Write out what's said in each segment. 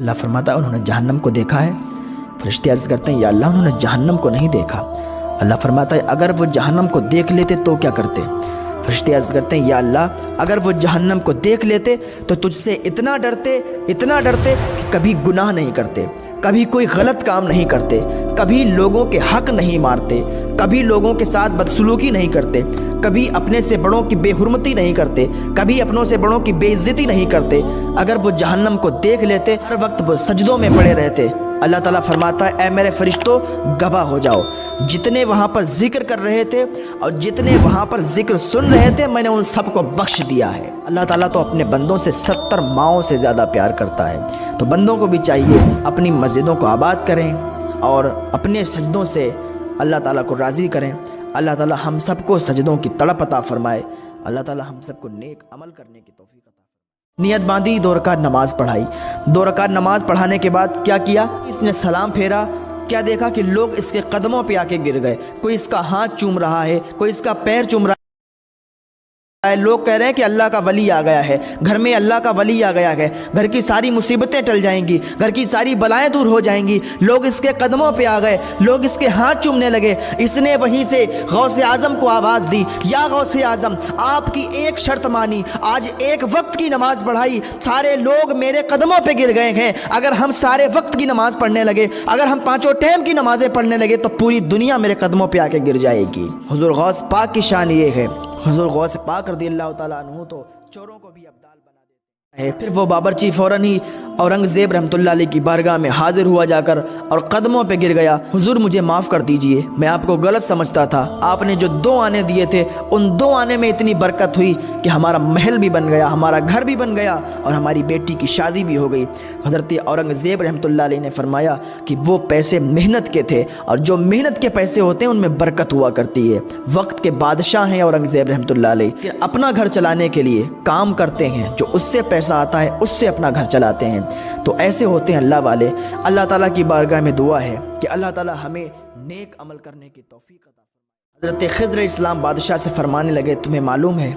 اللہ فرماتا ہے انہوں نے جہنم کو دیکھا ہے؟ فرشتے عرض کرتے ہیں یا اللہ انہوں نے جہنم کو نہیں دیکھا۔ اللہ فرماتا ہے اگر وہ جہنم کو دیکھ لیتے تو کیا کرتے؟ فرشتے عرض کرتے ہیں یا اللہ اگر وہ جہنم کو دیکھ لیتے تو تجھ سے اتنا ڈرتے کہ کبھی گناہ نہیں کرتے، کبھی کوئی غلط کام نہیں کرتے، کبھی لوگوں کے حق نہیں مارتے، کبھی لوگوں کے ساتھ بدسلوکی نہیں کرتے، کبھی اپنے سے بڑوں کی بے حرمتی نہیں کرتے، کبھی اپنوں سے بڑوں کی بے عزتی نہیں کرتے۔ اگر وہ جہنم کو دیکھ لیتے ہر وقت وہ سجدوں میں پڑے رہتے۔ اللہ تعالیٰ فرماتا ہے اے میرے فرشتوں گواہ ہو جاؤ، جتنے وہاں پر ذکر کر رہے تھے اور جتنے وہاں پر ذکر سن رہے تھے میں نے ان سب کو بخش دیا ہے۔ اللہ تعالیٰ تو اپنے بندوں سے 70 ماؤں سے زیادہ پیار کرتا ہے، تو بندوں کو بھی چاہیے اپنی مسجدوں کو آباد کریں اور اپنے سجدوں سے اللہ تعالیٰ کو راضی کریں۔ اللہ تعالیٰ ہم سب کو سجدوں کی تڑپ عطا فرمائے۔ اللہ تعالیٰ ہم سب کو نیک عمل کرنے کی توفیق عطا فرمائے۔ نیت باندھی، 2 رکعت نماز پڑھائی۔ 2 رکعت نماز پڑھانے کے بعد کیا کیا؟ اس نے سلام پھیرا، کیا دیکھا کہ لوگ اس کے قدموں پہ آ کے گر گئے، کوئی اس کا ہاتھ چوم رہا ہے، کوئی اس کا پیر چوم رہا ہے۔ لوگ کہہ رہے ہیں کہ اللہ کا ولی آ گیا ہے، گھر میں اللہ کا ولی آ گیا ہے، گھر کی ساری مصیبتیں ٹل جائیں گی، گھر کی ساری بلائیں دور ہو جائیں گی۔ لوگ اس کے قدموں پہ آ گئے، لوگ اس کے ہاتھ چومنے لگے۔ اس نے وہیں سے غوث اعظم کو آواز دی، یا غوث اعظم آپ کی ایک شرط مانی، آج ایک وقت کی نماز پڑھائی، سارے لوگ میرے قدموں پہ گر گئے ہیں۔ اگر ہم سارے وقت کی نماز پڑھنے لگے، اگر ہم 5 ٹائم کی نمازیں پڑھنے لگے تو پوری دنیا میرے قدموں پہ آ کے گر جائے گی۔ حضور غوث پاک کی شان یہ ہے، حضور غوث پاک رضی اللہ تعالیٰ عنہ تو چوروں کو بھی ابدال بنا دیتے ہیں۔ پھر وہ بابرچی فوراً ہی اورنگزیب رحمۃ اللہ علیہ کی بارگاہ میں حاضر ہوا جا کر اور قدموں پہ گر گیا، حضور مجھے معاف کر دیجئے، میں آپ کو غلط سمجھتا تھا، آپ نے جو 2 آنے دیے تھے ان 2 آنے میں اتنی برکت ہوئی کہ ہمارا محل بھی بن گیا، ہمارا گھر بھی بن گیا اور ہماری بیٹی کی شادی بھی ہو گئی۔ حضرت اورنگزیب رحمۃ اللہ علیہ نے فرمایا کہ وہ پیسے محنت کے تھے اور جو محنت کے پیسے ہوتے ہیں ان میں برکت ہوا کرتی ہے۔ وقت کے بادشاہ ہیں اورنگزیب رحمۃ اللہ علیہ، کہ اپنا گھر چلانے کے لیے کام کرتے ہیں، جو اس سے پیسہ آتا ہے اس سے اپنا گھر چلاتے ہیں۔ تو ایسے ہوتے ہیں اللہ والے۔ اللہ تعالیٰ کی بارگاہ میں دعا ہے کہ اللہ تعالیٰ ہمیں نیک عمل کرنے کی توفیق عطا فرمائے۔ حضرت خضر علیہ السلام بادشاہ سے فرمانے لگے تمہیں معلوم ہے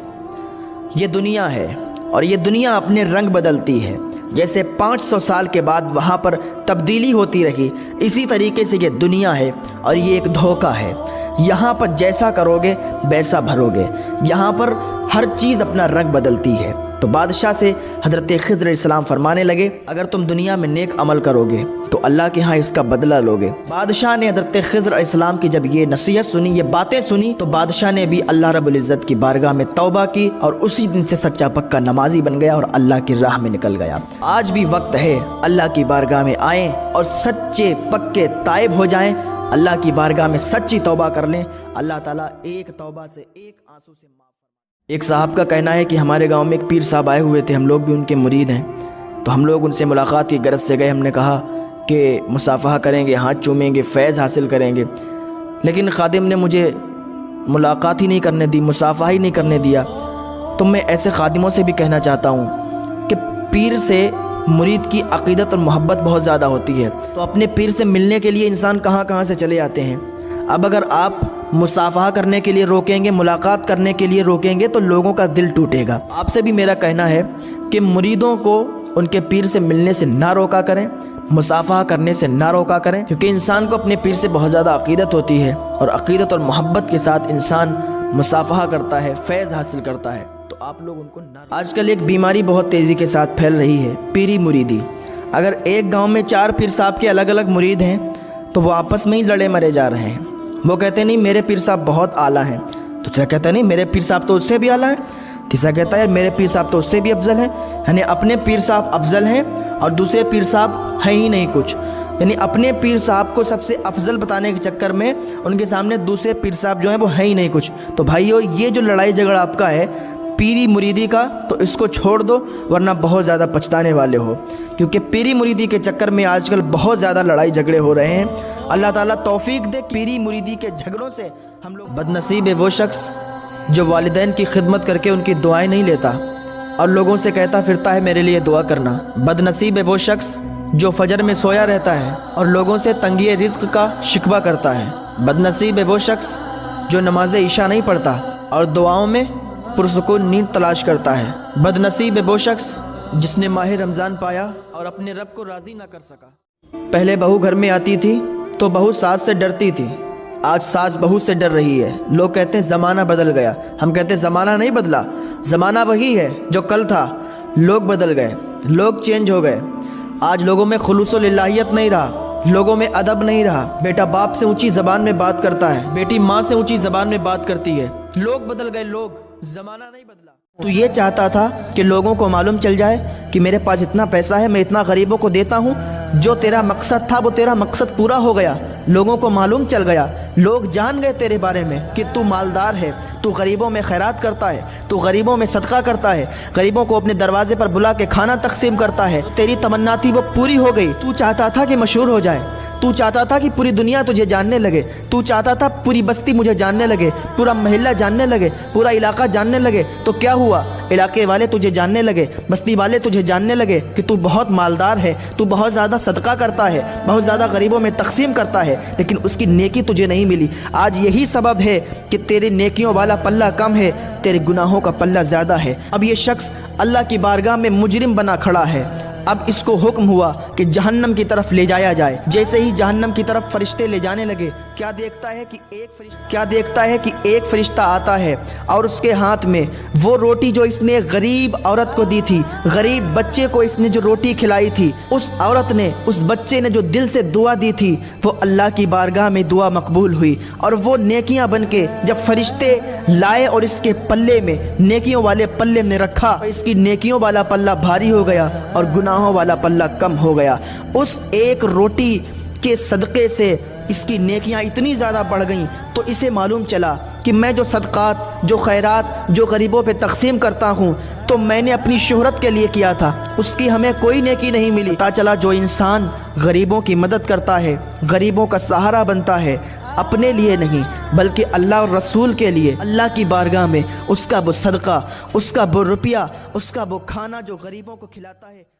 یہ دنیا ہے اور یہ دنیا اپنے رنگ بدلتی ہے، جیسے 500 سال کے بعد وہاں پر تبدیلی ہوتی رہی، اسی طریقے سے یہ دنیا ہے اور یہ ایک دھوکہ ہے۔ یہاں پر جیسا کرو گے ویسا بھرو گے، یہاں پر ہر چیز اپنا رنگ بدلتی ہے۔ تو بادشاہ سے حضرت خضر علیہ السلام فرمانے لگے اگر تم دنیا میں نیک عمل کرو گے تو اللہ کے ہاں اس کا بدلہ لوگے۔ بادشاہ نے حضرت خضر علیہ السلام کی جب یہ نصیحت سنی، یہ باتیں سنی، تو بادشاہ نے بھی اللہ رب العزت کی بارگاہ میں توبہ کی اور اسی دن سے سچا پکا نمازی بن گیا اور اللہ کی راہ میں نکل گیا۔ آج بھی وقت ہے اللہ کی بارگاہ میں آئیں اور سچے پکے تائب ہو جائیں، اللہ کی بارگاہ میں سچی توبہ کر لیں، اللہ تعالیٰ ایک توبہ سے ایک آنسو سے معاف۔ ایک صاحب کا کہنا ہے کہ ہمارے گاؤں میں ایک پیر صاحب آئے ہوئے تھے، ہم لوگ بھی ان کے مرید ہیں، تو ہم لوگ ان سے ملاقات کی غرض سے گئے۔ ہم نے کہا کہ مصافحہ کریں گے، ہاتھ چومیں گے، فیض حاصل کریں گے، لیکن خادم نے مجھے ملاقات ہی نہیں کرنے دی، مصافحہ ہی نہیں کرنے دیا۔ تو میں ایسے خادموں سے بھی کہنا چاہتا ہوں کہ پیر سے مرید کی عقیدت اور محبت بہت زیادہ ہوتی ہے، تو اپنے پیر سے ملنے کے لیے انسان کہاں کہاں سے چلے آتے ہیں۔ اب اگر آپ مصافحہ کرنے کے لیے روکیں گے، ملاقات کرنے کے لیے روکیں گے تو لوگوں کا دل ٹوٹے گا۔ آپ سے بھی میرا کہنا ہے کہ مریدوں کو ان کے پیر سے ملنے سے نہ روکا کریں، مصافحہ کرنے سے نہ روکا کریں، کیونکہ انسان کو اپنے پیر سے بہت زیادہ عقیدت ہوتی ہے اور عقیدت اور محبت کے ساتھ انسان مصافحہ کرتا ہے، فیض حاصل کرتا ہے۔ تو آپ لوگ ان کو نہ۔ آج کل ایک بیماری بہت تیزی کے ساتھ پھیل رہی ہے، پیری مریدی۔ اگر ایک گاؤں میں 4 پیر صاحب کے الگ الگ مرید ہیں تو وہ آپس میں ہی لڑے مرے جا رہے ہیں۔ وہ کہتے ہیں نہیں میرے پیر صاحب بہت اعلیٰ ہیں، دوسرا کہتا ہے نہیں میرے پیر صاحب تو اس سے بھی اعلیٰ ہیں، تیسرا کہتا ہے میرے پیر صاحب تو اس سے بھی افضل ہیں۔ یعنی اپنے پیر صاحب افضل ہیں اور دوسرے پیر صاحب ہیں ہی نہیں کچھ، یعنی اپنے پیر صاحب کو سب سے افضل بتانے کے چکر میں ان کے سامنے دوسرے پیر صاحب جو ہیں وہ ہیں ہی نہیں کچھ۔ تو بھائیو یہ جو لڑائی جھگڑا آپ کا ہے پیری مریدی کا، تو اس کو چھوڑ دو ورنہ بہت زیادہ پچھتانے والے ہو، کیونکہ پیری مریدی کے چکر میں آج کل بہت زیادہ لڑائی جھگڑے ہو رہے ہیں۔ اللہ تعالیٰ توفیق دے پیری مریدی کے جھگڑوں سے ہم لوگ۔ بدنصیب ہے وہ شخص جو والدین کی خدمت کر کے ان کی دعائیں نہیں لیتا اور لوگوں سے کہتا پھرتا ہے میرے لیے دعا کرنا۔ بدنصیب ہے وہ شخص جو فجر میں سویا رہتا ہے اور لوگوں سے تنگی رزق کا شکوہ کرتا ہے۔ بدنصیب ہے وہ شخص جو نماز عشاء نہیں پڑھتا اور دعاؤں میں پرسکون نیند تلاش کرتا ہے۔ بدنصیب ہے وہ شخص جس نے ماہ رمضان پایا اور اپنے رب کو راضی نہ کر سکا۔ پہلے بہو گھر میں آتی تھی تو بہو ساس سے ڈرتی تھی، آج ساس بہو سے ڈر رہی ہے۔ لوگ کہتے ہیں زمانہ بدل گیا، ہم کہتے ہیں زمانہ نہیں بدلا، زمانہ وہی ہے جو کل تھا۔ لوگ بدل گئے، لوگ چینج ہو گئے۔ آج لوگوں میں خلوص و للہیت نہیں رہا، لوگوں میں ادب نہیں رہا۔ بیٹا باپ سے اونچی زبان میں بات کرتا ہے، بیٹی ماں سے اونچی زبان میں بات کرتی ہے۔ لوگ بدل گئے، لوگ، زمانہ نہیں بدلا۔ تو یہ چاہتا تھا کہ لوگوں کو معلوم چل جائے کہ میرے پاس اتنا پیسہ ہے، میں اتنا غریبوں کو دیتا ہوں۔ جو تیرا مقصد تھا وہ تیرا مقصد پورا ہو گیا، لوگوں کو معلوم چل گیا، لوگ جان گئے تیرے بارے میں کہ تو مالدار ہے، تو غریبوں میں خیرات کرتا ہے، تو غریبوں میں صدقہ کرتا ہے، غریبوں کو اپنے دروازے پر بلا کے کھانا تقسیم کرتا ہے۔ تیری تمنا تھی وہ پوری ہو گئی۔ تو چاہتا تھا کہ مشہور ہو جائے، تو چاہتا تھا کہ پوری دنیا تجھے جاننے لگے، تو چاہتا تھا پوری بستی مجھے جاننے لگے، پورا محلہ جاننے لگے، پورا علاقہ جاننے لگے۔ تو کیا ہوا؟ علاقے والے تجھے جاننے لگے، بستی والے تجھے جاننے لگے کہ تو بہت مالدار ہے، تو بہت زیادہ صدقہ کرتا ہے، بہت زیادہ غریبوں میں تقسیم کرتا ہے، لیکن اس کی نیکی تجھے نہیں ملی۔ آج یہی سبب ہے کہ تیرے نیکیوں والا پلہ کم ہے، تیرے گناہوں کا پلہ زیادہ ہے۔ اب یہ شخص اللہ کی بارگاہ میں مجرم بنا کھڑا ہے۔ اب اس کو حکم ہوا کہ جہنم کی طرف لے جایا جائے۔ جیسے ہی جہنم کی طرف فرشتے لے جانے لگے، کیا دیکھتا ہے کہ ایک فرشتہ آتا ہے اور اس کے ہاتھ میں وہ روٹی جو اس نے غریب عورت کو دی تھی، غریب بچے کو اس نے جو روٹی کھلائی تھی، اس عورت نے، اس بچے نے جو دل سے دعا دی تھی، وہ اللہ کی بارگاہ میں دعا مقبول ہوئی، اور وہ نیکیاں بن کے جب فرشتے لائے اور اس کے پلے میں، نیکیوں والے پلے میں رکھا، اس کی نیکیوں والا پلہ بھاری ہو گیا اور گناہوں والا پلہ کم ہو گیا۔ اس ایک روٹی کے صدقے سے اس کی نیکیاں اتنی زیادہ بڑھ گئیں، تو اسے معلوم چلا کہ میں جو صدقات، جو خیرات، جو غریبوں پہ تقسیم کرتا ہوں، تو میں نے اپنی شہرت کے لیے کیا تھا، اس کی ہمیں کوئی نیکی نہیں ملی۔ پتہ چلا جو انسان غریبوں کی مدد کرتا ہے، غریبوں کا سہارا بنتا ہے، اپنے لیے نہیں بلکہ اللہ اور رسول کے لیے، اللہ کی بارگاہ میں اس کا وہ صدقہ، اس کا وہ روپیہ، اس کا وہ کھانا جو غریبوں کو کھلاتا ہے،